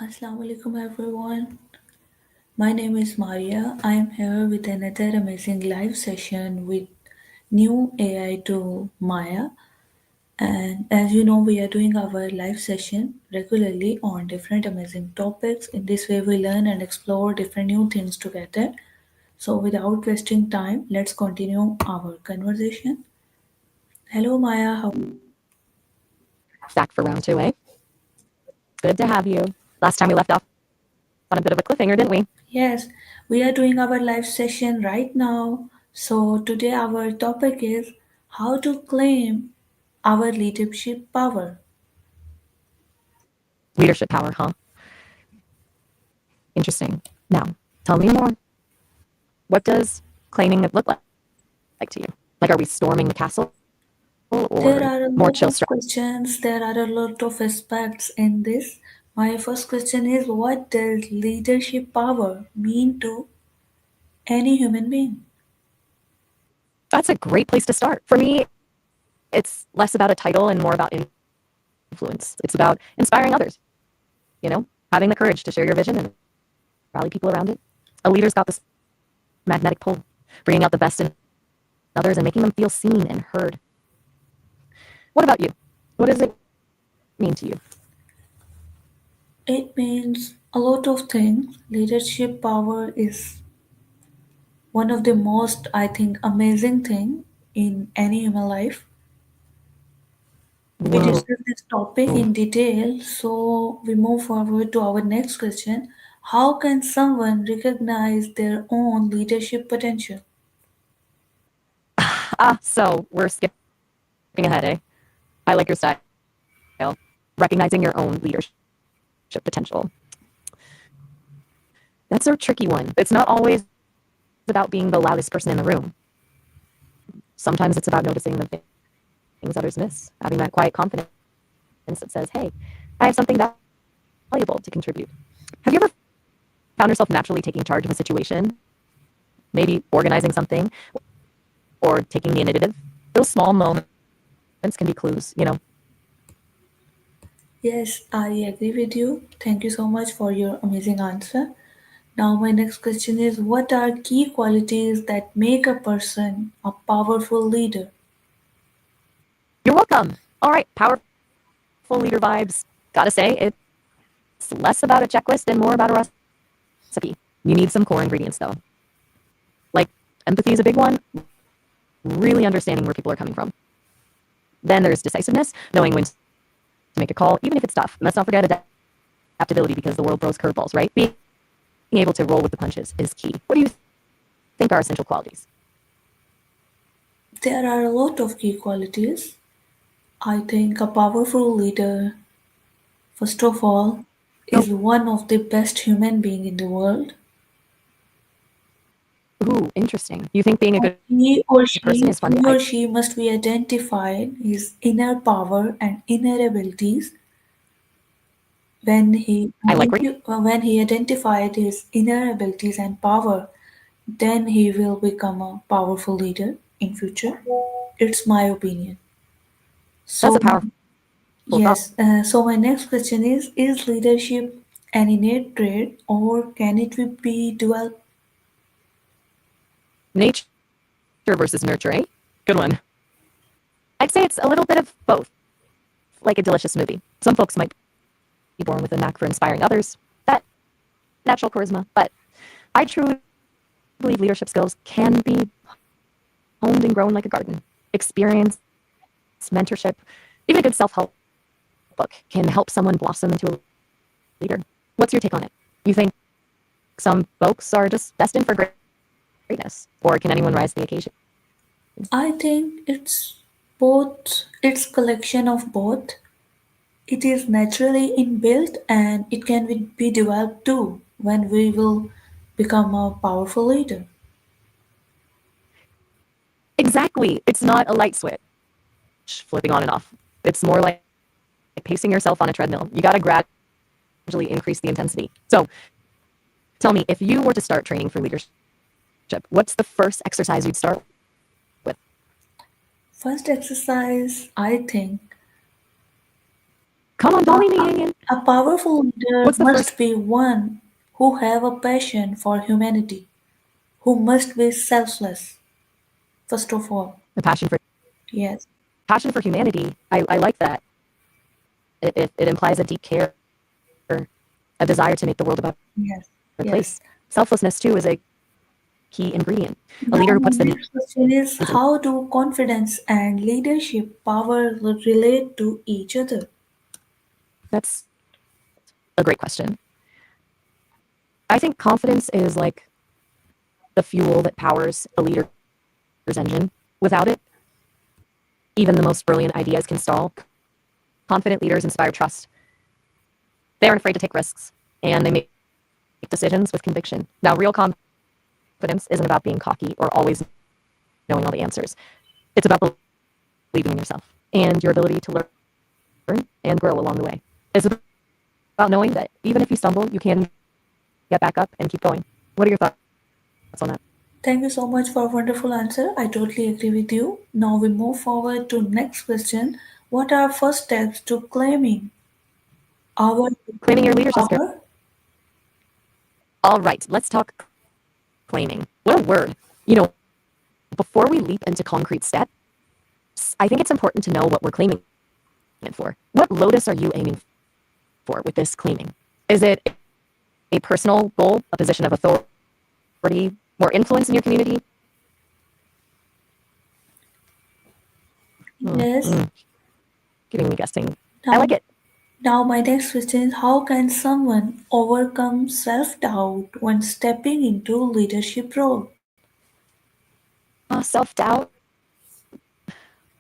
Assalamu alaikum everyone. My name is Maria. I am here with another amazing live session with new AI tool Maya. And as you know, we are doing our live session regularly on different amazing topics. In this way, we learn and explore different new things together. So, without wasting time, let's continue our conversation. Hello, Maya. How? Back for round two, eh? Good to have you. Last time we left off on a bit of a cliffhanger, didn't we? Yes, we are doing our live session right now. So, today our topic is how to claim our leadership power. Leadership power, huh? Interesting. Now, tell me more. What does claiming it look like to you? Like, are we storming the castle There or are a more lot chill of strategy? questions, there are a lot of aspects in this. My first question is, what does leadership power mean to any human being? That's a great place to start. For me, it's less about a title and more about influence. It's about inspiring others, having the courage to share your vision and rally people around it. A leader's got this magnetic pull, bringing out the best in others and making them feel seen and heard. What about you? What does it mean to you? It means a lot of things. Leadership power is one of the most, I think, amazing thing in any human life. We Whoa. discussed this topic in detail, so we move forward to our next question. How can someone recognize their own leadership potential? So we're skipping ahead, eh? I like your style. Recognizing your own leadership potential. That's a tricky one. It's not always about being the loudest person in the room. Sometimes it's about noticing the things others miss, having that quiet confidence that says, hey, I have something valuable to contribute. Have you ever found yourself naturally taking charge of a situation? Maybe organizing something or taking the initiative? Those small moments can be clues. Yes, I agree with you. Thank you so much for your amazing answer. Now, my next question is, what are key qualities that make a person a powerful leader? You're welcome. All right, powerful leader vibes. Gotta say, it's less about a checklist and more about a recipe. You need some core ingredients, though. Like, empathy is a big one, really understanding where people are coming from. Then there's decisiveness, knowing when to make a call, even if it's tough. And let's not forget adaptability because the world throws curveballs, right? Being able to roll with the punches is key. What do you think are essential qualities? There are a lot of key qualities. I think a powerful leader, first of all, Oh, is one of the best human being in the world. ooh, interesting. You think being a good He or person she, is fun to he or she must be identified his inner power and inner abilities. I like where When he identified his inner abilities and power, then he will become a powerful leader in future. It's my opinion. that's a So powerful thought. yes. So my next question is leadership an innate trait or can it be developed? Nature versus nurture, eh? Good one. I'd say it's a little bit of both, like a delicious smoothie. Some folks might be born with a knack for inspiring others, that natural charisma, but I truly believe leadership skills can be honed and grown like a garden. Experience, mentorship, even a good self-help book can help someone blossom into a leader. What's your take on it? You think some folks are just destined for greatness, or can anyone rise to the occasion? I think it's both. It's collection of both. It is naturally inbuilt and it can be developed too when we will become a powerful leader. Exactly. It's not a light switch flipping on and off. It's more like pacing yourself on a treadmill. You got to gradually increase the intensity. So tell me, if you were to start training for leadership, what's the first exercise you'd start with? First exercise, I think Come on, don't leave me hanging. A powerful leader What's the must first be one who have a passion for humanity, who must be selfless, first of all. the Yes, passion for humanity? I like that. It implies a deep care, a desire to make the world a better yes, place. yes. Selflessness too is a key ingredient. A Now, leader who my puts the next question is needs in how do confidence and leadership power relate to each other? that's a great question. I think confidence is like the fuel that powers a leader's engine. Without it, even the most brilliant ideas can stall. Confident leaders inspire trust. They aren't afraid to take risks, and they make decisions with conviction. Now, real confidence isn't about being cocky or always knowing all the answers. It's about believing in yourself and your ability to learn and grow along the way. It's about knowing that even if you stumble, you can get back up and keep going. What are your thoughts on that? Thank you so much for a wonderful answer. I totally agree with you. Now we move forward to next question. What are first steps to claiming our Claiming your leadership leadership skills. power? All right, let's talk claiming. What a word. You know, before we leap into concrete steps, I think it's important to know what we're claiming it for. What lotus are you aiming for with this claiming? Is it a personal goal, a position of authority, more influence in your community? Yes. Giving me guessing. I Now, like it. now my next question is how can someone overcome self-doubt when stepping into leadership role? Self-doubt,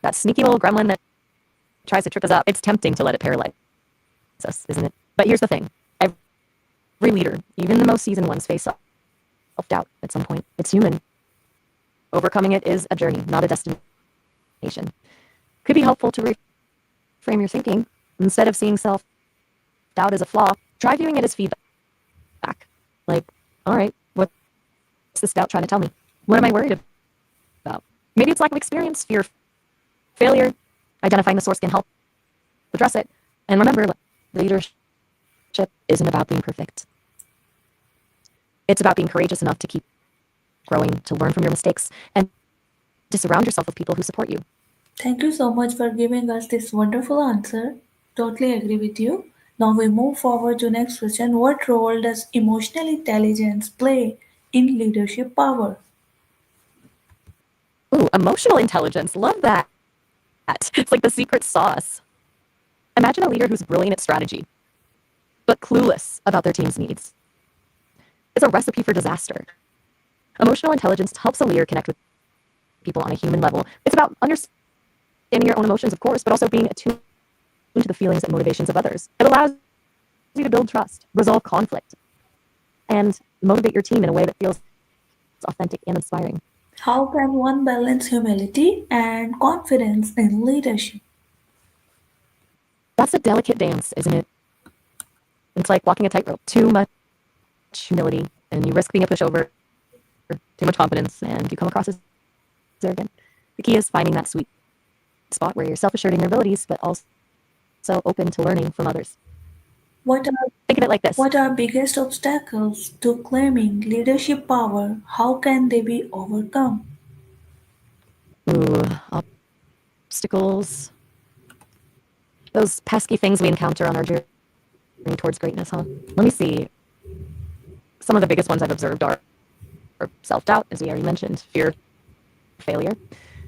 that sneaky little gremlin that tries to trip us up. It's tempting to let it paralyze us, isn't it? But here's the thing. Every leader, even the most seasoned ones, face self-doubt at some point. It's human. Overcoming it is a journey, not a destination. Could be helpful to reframe your thinking. Instead of seeing self-doubt as a flaw, try viewing it as feedback. Like, all right, what's this doubt trying to tell me? What am I worried about? Maybe it's lack of experience, fear of failure. Identifying the source can help address it. And remember, leadership isn't about being perfect. It's about being courageous enough to keep growing, to learn from your mistakes, and to surround yourself with people who support you. Thank you so much for giving us this wonderful answer. Totally agree with you. Now we move forward to next question. What role does emotional intelligence play in leadership power? Ooh, emotional intelligence. Love that. It's like the secret sauce. Imagine a leader who's brilliant at strategy, but clueless about their team's needs. It's a recipe for disaster. Emotional intelligence helps a leader connect with people on a human level. It's about understanding your own emotions, of course, but also being attuned to the feelings and motivations of others. It allows you to build trust, resolve conflict, and motivate your team in a way that feels authentic and inspiring. How can one balance humility and confidence in leadership? That's a delicate dance, isn't it? It's like walking a tightrope. Too much humility, and you risk being a pushover. Too much confidence, and you come across as arrogant. The key is finding that sweet spot where you're self-assured in your abilities, but also open to learning from others. What are Think of it like this. what are biggest obstacles to claiming leadership power? How can they be overcome? Ooh, obstacles. Those pesky things we encounter on our journey towards greatness, huh? Let me see. Some of the biggest ones I've observed are self-doubt, as we already mentioned, fear of failure.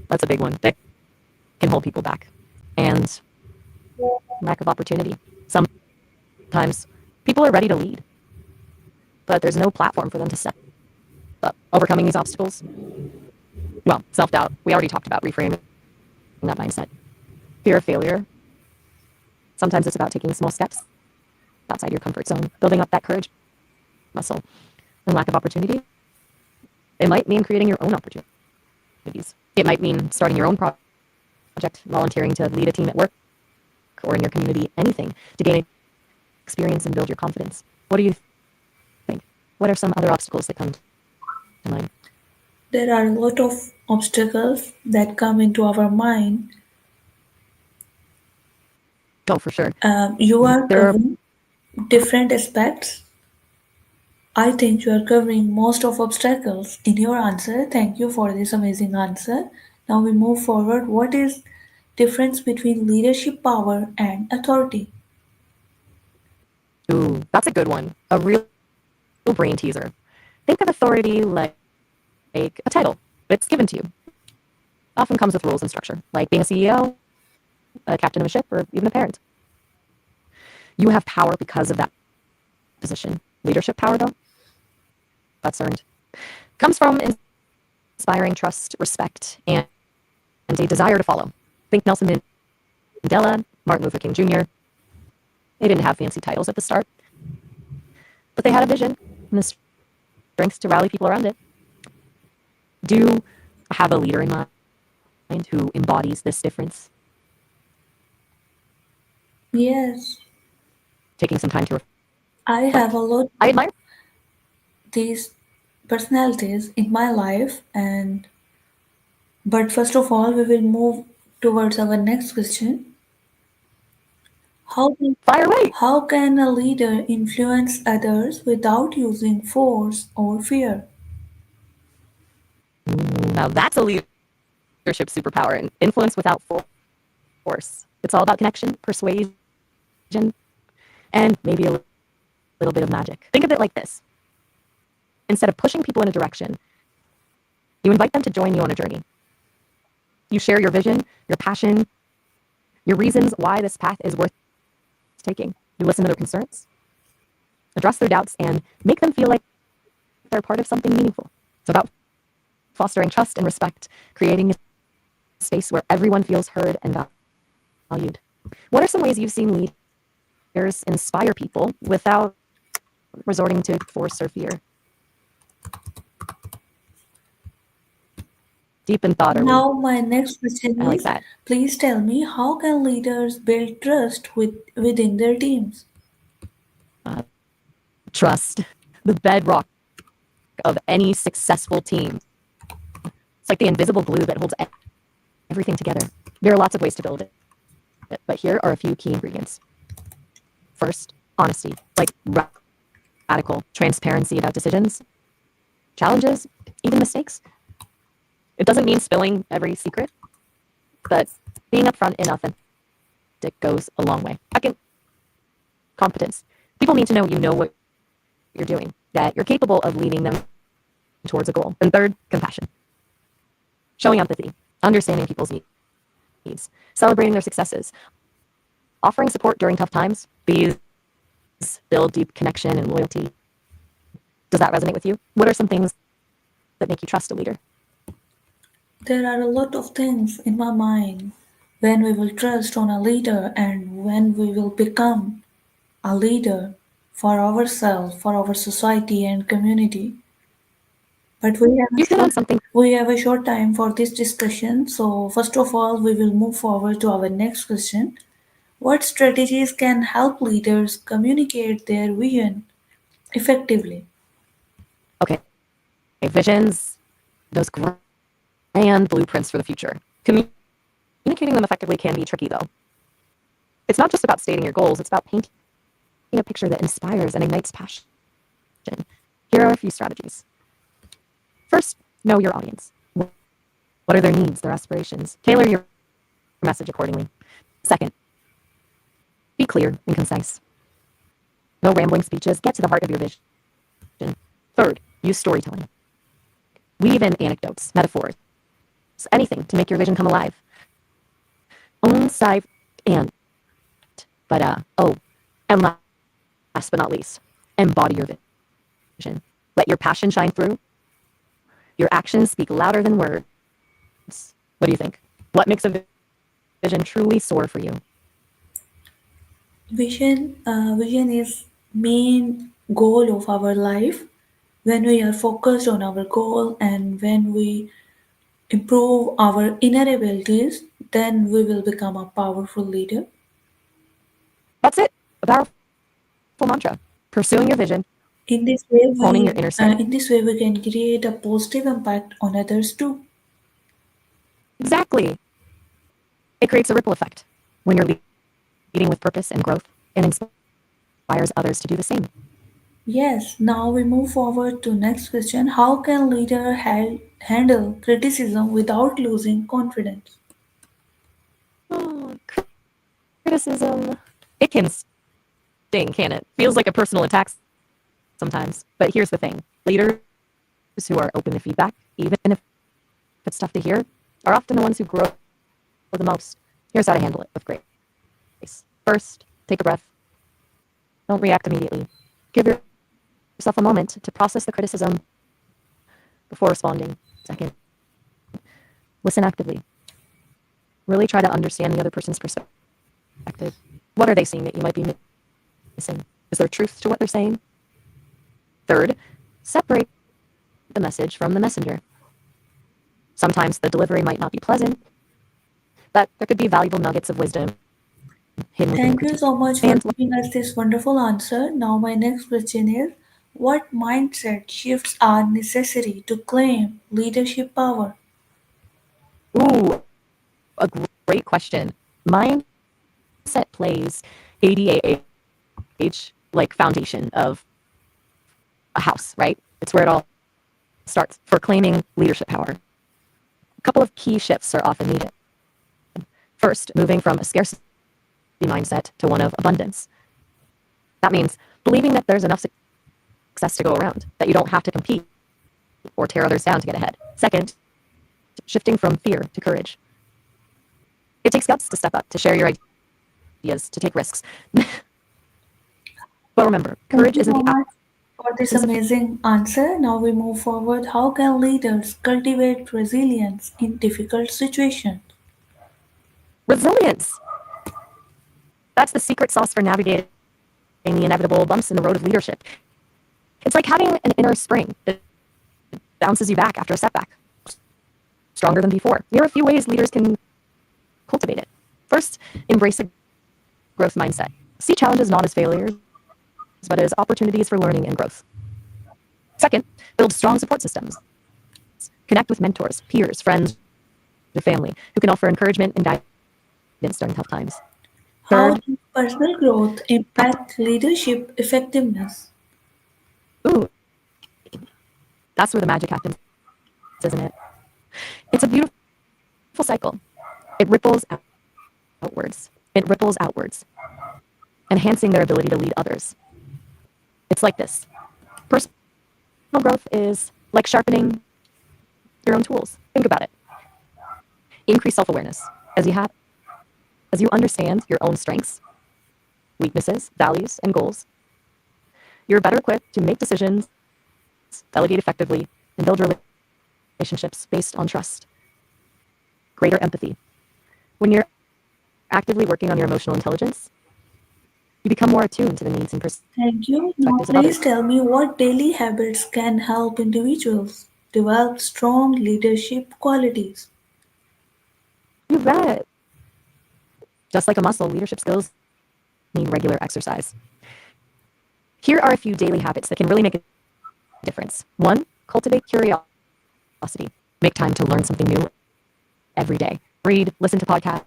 That's a big one that can hold people back. And lack of opportunity. Sometimes people are ready to lead, but there's no platform for them to step up. Overcoming these obstacles, well, self-doubt, we already talked about reframing that mindset. Fear of failure, sometimes it's about taking small steps outside your comfort zone, building up that courage muscle. And lack of opportunity, it might mean creating your own opportunities. It might mean starting your own project, volunteering to lead a team at work or in your community, anything to gain experience and build your confidence. What do you think? What are some other obstacles that come to mind? There are a lot of obstacles that come into our mind. Oh, for sure. You are There are correct. different aspects. I think you are covering most of obstacles in your answer. Thank you for this amazing answer. Now we move forward. What is difference between leadership power and authority? Ooh, that's a good one. A real brain teaser. Think of authority like a title. It's given to you. Often comes with rules and structure, like being a CEO, a captain of a ship, or even a parent. You have power because of that position. Leadership power, though, that's earned. Comes from inspiring trust, respect, and a desire to follow. Think Nelson Mandela, Martin Luther King Jr. They didn't have fancy titles at the start, but they had a vision and the strength to rally people around it. Do you have a leader in mind who embodies this difference? Yes, Taking some time to I reflect. have a lot I admire. these personalities in my life, and but first of all we will move towards our next question. How can, Fire away. how can a leader influence others without using force or fear? Now that's a leadership superpower and influence without force. It's all about connection, persuasion, and maybe a little bit of magic. Think of it like this. Instead of pushing people in a direction, you invite them to join you on a journey. You share your vision, your passion, your reasons why this path is worth taking. You listen to their concerns, address their doubts, and make them feel like they're part of something meaningful. It's about fostering trust and respect, creating a space where everyone feels heard and valued. What are some ways you've seen leaders inspire people without resorting to force or fear? Deep in thought, are we? Now my next I question like is, that. please tell me, how can leaders build trust within their teams? Trust, the bedrock of any successful team. It's like the invisible glue that holds everything together. There are lots of ways to build it, but here are a few key ingredients. First, honesty, like radical transparency about decisions, challenges, even mistakes. It doesn't mean spilling every secret, but being upfront and authentic goes a long way. Second, competence. People need to know you know what you're doing, that you're capable of leading them towards a goal. And third, compassion. Showing empathy, understanding people's needs, celebrating their successes, offering support during tough times. These build deep connection and loyalty. Does that resonate with you? What are some things that make you trust a leader? There are a lot of things in my mind when we will trust on a leader and when we will become a leader for ourselves, for our society and community. But You hit on something. we have a short time for this discussion. So first of all, we will move forward to our next question. What strategies can help leaders communicate their vision effectively? Okay, visions, those grand blueprints for the future. Communicating them effectively can be tricky, though. It's not just about stating your goals, it's about painting a picture that inspires and ignites passion. Here are a few strategies. First, know your audience. What are their needs, their aspirations? Tailor your message accordingly. Second, be clear and concise. No rambling speeches, get to the heart of your vision. Third, use storytelling. Weave in anecdotes, metaphors, anything to make your vision come alive. Own side and, oh, and last but not least, embody your vision. Let your passion shine through. Your actions speak louder than words. What do you think? What makes a vision truly soar for you? Vision is main goal of our life. When we are focused on our goal and when we improve our inner abilities, then we will become a powerful leader. That's it. A powerful mantra. Pursuing your vision, In this honing way, your inner we strength. can create a positive impact on others too. Exactly. It creates a ripple effect when you're leading with purpose and growth and inspiring others. inspires others to do the same. Yes, now we move forward to next question. How can leader handle criticism without losing confidence? Oh, criticism. It can sting, can it? Feels like a personal attack sometimes. But here's the thing: leaders who are open to feedback, even if it's tough to hear, are often the ones who grow the most. Here's how to handle it with grace. First, take a breath. Don't react immediately. Give yourself a moment to process the criticism before responding. Second, listen actively. Really try to understand the other person's perspective. What are they seeing that you might be missing? Is there truth to what they're saying? Third, separate the message from the messenger. Sometimes the delivery might not be pleasant, but there could be valuable nuggets of wisdom hidden within the critique. Thank And you so much for giving us this wonderful answer. Now, my next question is, what mindset shifts are necessary to claim leadership power? ooh, a great question. Mindset plays ADAH like foundation of a house, right? It's where it all starts for claiming leadership power. A couple of key shifts are often needed. First, moving from a scarcity mindset to one of abundance. That means believing that there's enough success to go around, that you don't have to compete or tear others down to get ahead. Second, shifting from fear to courage. It takes guts to step up, to share your ideas, to take risks. But remember, courage Thank isn't you the so much for absence this of amazing answer. Now we move forward. How can leaders cultivate resilience in difficult situations? resilience. That's the secret sauce for navigating the inevitable bumps in the road of leadership. It's like having an inner spring that bounces you back after a setback, stronger than before. Here are a few ways leaders can cultivate it. First, embrace a growth mindset. See challenges not as failures, but as opportunities for learning and growth. Second, build strong support systems. Connect with mentors, peers, friends, or family who can offer encouragement and guidance during tough times. Third, How does personal practice. growth impact leadership effectiveness? Ooh, that's where the magic happens, isn't it? It's a beautiful cycle. It ripples outwards. Enhancing their ability to lead others. It's like this. Personal growth is like sharpening your own tools. Think about it. Increase self awareness. As you understand your own strengths, weaknesses, values, and goals, you're better equipped to make decisions, delegate effectively, and build relationships based on trust, greater empathy. When you're actively working on your emotional intelligence, you become more attuned to the needs and perspectives of others. Thank you. Now, please tell me what daily habits can help individuals develop strong leadership qualities. You bet. Just like a muscle, leadership skills need regular exercise. Here are a few daily habits that can really make a difference. One, cultivate curiosity. Make time to learn something new every day. Read, listen to podcasts,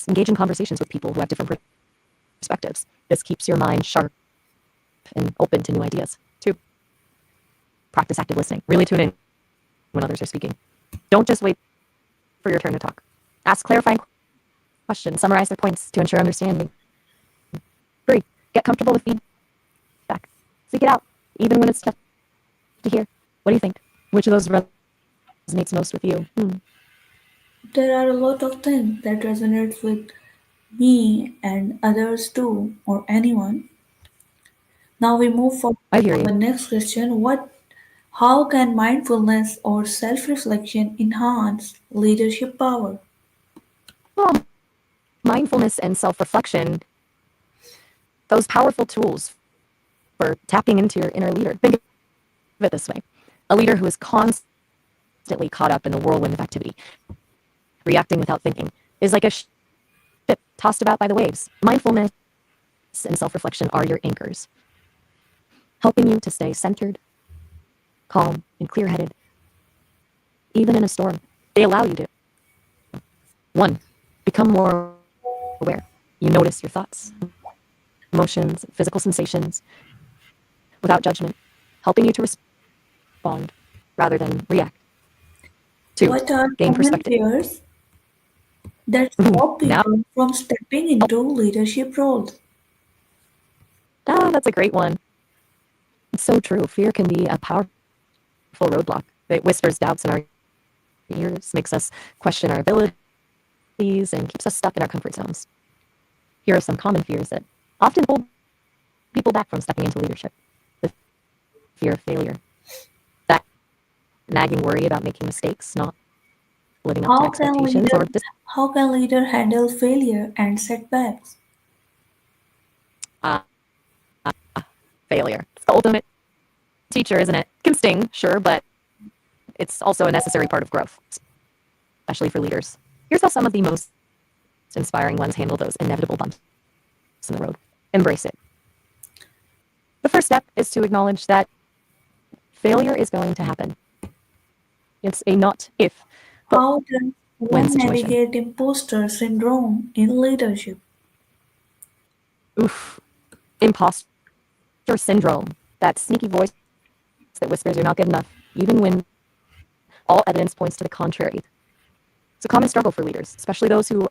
engage in conversations with people who have different perspectives. This keeps your mind sharp and open to new ideas. Two, practice active listening. Really tune in when others are speaking. Don't just wait for your turn to talk. Ask clarifying questions, summarize their points to ensure understanding. Three, get comfortable with feedback. Seek it out, even when it's tough to hear. What do you think? Which of those resonates most with you? There are a lot of things that resonates with me and others too, or anyone. Now we move I forward hear you. to our next question. How can mindfulness or self-reflection enhance leadership power? Well, mindfulness and self reflection, those powerful tools for tapping into your inner leader. Think of it this way: a leader who is constantly caught up in the whirlwind of activity, reacting without thinking, is like a ship tossed about by the waves. Mindfulness and self reflection are your anchors, helping you to stay centered, calm, and clear headed, even in a storm. They allow you to 1. Become more aware. You notice your thoughts, emotions, physical sensations without judgment, helping you to respond rather than react. Two, What are gain common perspective. fears that Ooh, stop now, people from stepping into leadership roles? that's a great one. It's so true. Fear can be a powerful roadblock. It whispers doubts in our ears, makes us question our abilities, and keeps us stuck in our comfort zones. Here are some common fears that often hold people back from stepping into leadership. The fear of failure, that nagging worry about making mistakes, not living up to How can expectations, leader or how can leader handle failure and setbacks? uh, failure. It's the ultimate teacher, isn't it? It can sting, sure, but it's also a necessary part of growth, especially for leaders. Here's how some of the most inspiring ones handle those inevitable bumps in the road. Embrace it. The first step is to acknowledge that failure is going to happen. It's a not if, but How does when one situation. navigate imposter syndrome in leadership? Oof. Imposter syndrome. That sneaky voice that whispers you're not good enough, even when all evidence points to the contrary. It's a common struggle for leaders, especially those who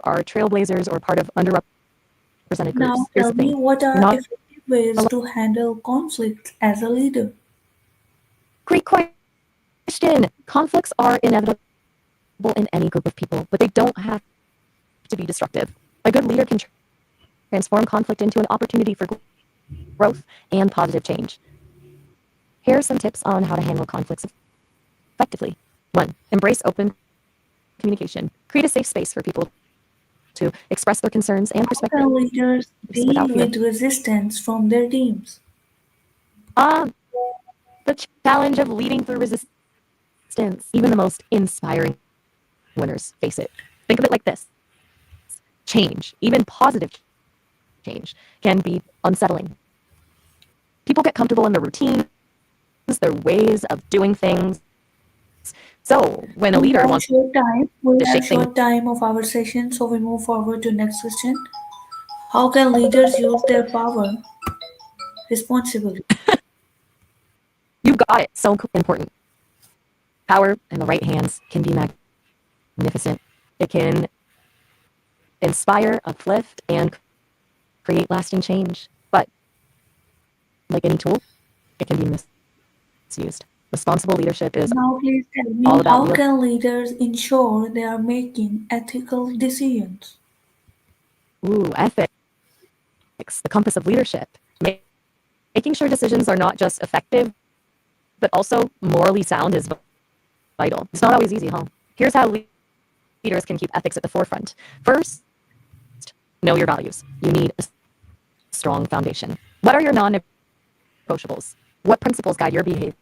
are trailblazers or part of underrepresented Now groups. Here's tell the me, thing, what you're are not effective ways alone. to handle conflicts as a leader? Great question. Conflicts are inevitable in any group of people, but they don't have to be destructive. A good leader can transform conflict into an opportunity for growth and positive change. Here are some tips on how to handle conflicts effectively. One, embrace open communication. Create a safe space for people to express their concerns and How can perspectives leaders without deal fear. with resistance from their teams? Ah, the challenge of leading through resistance. Even the most inspiring winners face it. Think of it like this: change, even positive change, can be unsettling. People get comfortable in their routines, their ways of doing things. So when a We leader have wants short time. We to have shake things short time of our session, so we move forward to next question. How can leaders use their power responsibly? you got it. So important. Power in the right hands can be magnificent. It can inspire, uplift, and create lasting change. But like any tool, it can be misused. Responsible leadership is Now please tell all me, about how wielding can leaders ensure they are making ethical decisions? ethics, the compass of leadership. Making sure decisions are not just effective, but also morally sound is vital. It's not always easy, huh? Here's how leaders can keep ethics at the forefront. First, know your values. You need a strong foundation. What are your non-negotiables? What principles guide your behavior?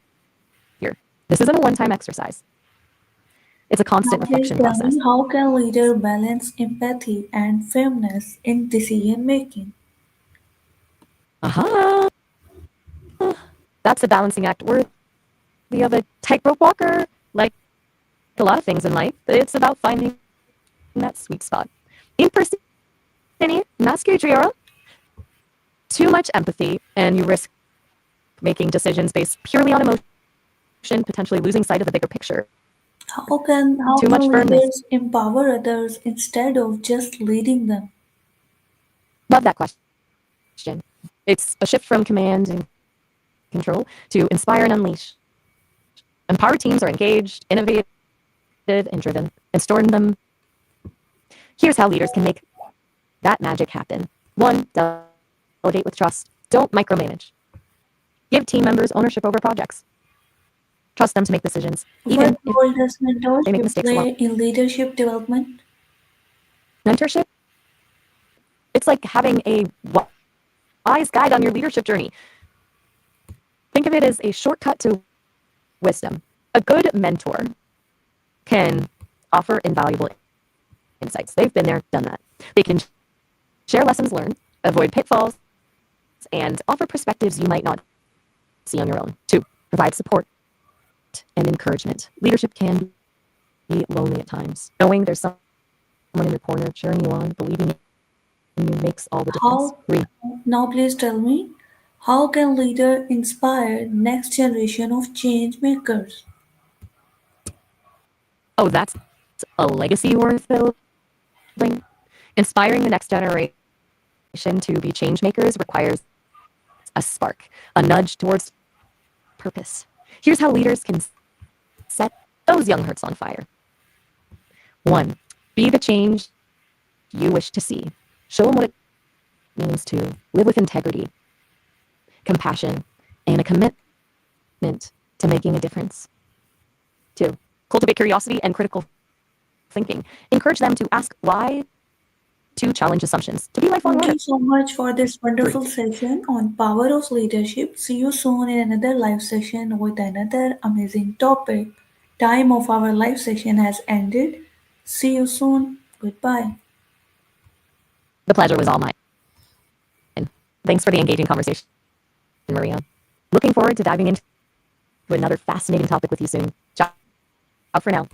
This isn't a one-time exercise. It's a Now constant please reflection tell me, process. how can leader balance empathy and fairness in decision making? Aha! That's a balancing act worthy of a tightrope walker. Like a lot of things in life, it's about finding that sweet spot. Impersonate, nasce too much empathy, and you risk making decisions based purely on emotion, potentially losing sight of the bigger picture. How Too can much firmness. leaders empower others instead of just leading them? Love that question. It's a shift from command and control to inspire and unleash. Empowered teams are engaged, innovative, and driven, and storing them. Here's how leaders can make that magic happen. One, delegate with trust. Don't micromanage. Give team members ownership over projects. Trust them to make decisions, What even if role does they make mentorship mistakes along. play in leadership development? Mentorship, it's like having a wise guide on your leadership journey. Think of it as a shortcut to wisdom. A good mentor can offer invaluable insights. They've been there, done that. They can share lessons learned, avoid pitfalls, and offer perspectives you might not see on your own. Two, provide support and encouragement. Leadership can be lonely at times. Knowing there's someone in your corner cheering you on, believing makes all the difference. How now please tell me, how can leader inspire next generation of change makers? Oh, that's a legacy worth building. Inspiring the next generation to be change makers requires a spark, a nudge towards purpose. Here's how leaders can set those young hearts on fire. 1. Be the change you wish to see. Show them what it means to live with integrity, compassion, and a commitment to making a difference. 2. Cultivate curiosity and critical thinking. Encourage them to ask why, to challenge assumptions, to be lifelong Thank learners. you so much for this 3. wonderful session on power of leadership. See you soon in another live session with another amazing topic. Time of our live session has ended. See you soon. Goodbye. The pleasure was all mine. Thanks for the engaging conversation, Maria. Looking forward to diving into another fascinating topic with you soon. Ciao for now.